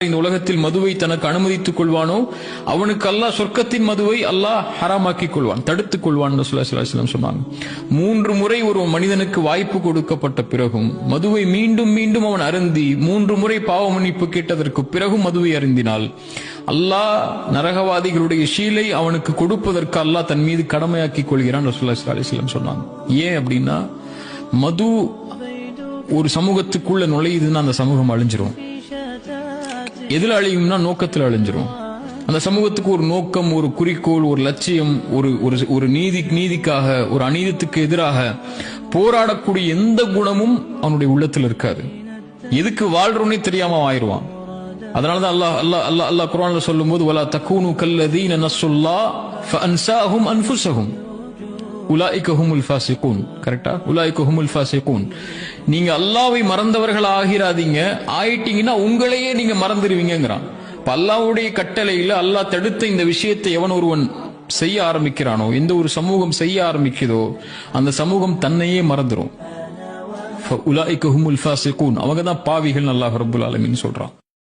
இந்த உலகத்தில் மதுவை தனக்கு அனுமதித்துக் கொள்வானோ அவனுக்கு அல்லாஹ் சொர்க்கத்தின் மதுவை அல்லாஹ் ஹராமாக்கிக் கொள்வான், தடுத்துக் கொள்வான் ரசூலுல்லாஹி ஸல்லல்லாஹு அலைஹி வஸல்லம் சொன்னாங்க. 3 முறை ஒரு மனிதனுக்கு வாய்ப்பு கொடுக்கப்பட்ட பிறகும் மதுவை மீண்டும் மீண்டும் அவன் அருந்தி 3 முறை பாவ மன்னிப்பு கேட்டதற்கு பிறகும் மதுவை அருந்தினால் அல்லாஹ் நரகவாதிகளுடைய ஷீலை அவனுக்கு கொடுப்பதற்கு அல்லாஹ் தன் மீது கடமையாக்கிக் கொள்கிறான் ரசூலுல்லாஹி ஸல்லல்லாஹு அலைஹி வஸல்லம் சொன்னாங்க. ஏன் அப்படின்னா, மது ஒரு சமூகத்துக்குள்ள நுழையுதுன்னா அந்த சமூகம் அழிஞ்சிரும். எதுல அழியும்னா நோக்கத்தில் அழிஞ்சிரும். அந்த சமூகத்துக்கு ஒரு நோக்கம், ஒரு குறிக்கோள், ஒரு லட்சியம், ஒரு நீதிக்காக, ஒரு அநீதத்துக்கு எதிராக போராடக்கூடிய எந்த குணமும் அவனுடைய உள்ளத்தில் இருக்காது. எதுக்கு வாழ்றோன்னே தெரியாம ஆயிடுவான். அதனாலதான் அல்லாஹ் குர்ஆன்ல சொல்லும்போது வலா தகூனு கல்லதீன நஸ்ஸுல்லாஹ் ஃபஅன்ஸாஹும் அன்ஃபுஸஹும் உலாயிக ஹுமுல் ஃபாசிகூன். கரெக்டா? உலாயிக ஹுமுல் ஃபாசிகூன். நீங்க அல்லாஹ்வை மறந்தவர்கள் ஆகிராதீங்க, ஆயிட்டீங்கன்னா உங்களையே நீங்க மறந்துடுவீங்கங்கறான். அல்லாஹ்வுடைய கட்டளையில அல்லாஹ் தடுத்த இந்த விஷயத்தை எவன் ஒருவன் செய்ய ஆரம்பிக்கிறானோ, எந்த ஒரு சமூகம் செய்ய ஆரம்பிக்குதோ அந்த சமூகம் தன்னையே மறந்துரும். உலாயிக ஹுமுல் ஃபாசிகூன். அவங்க தான் பாவிகள் அல்லாஹ் ரப்பல் ஆலமீன் சொல்றான்.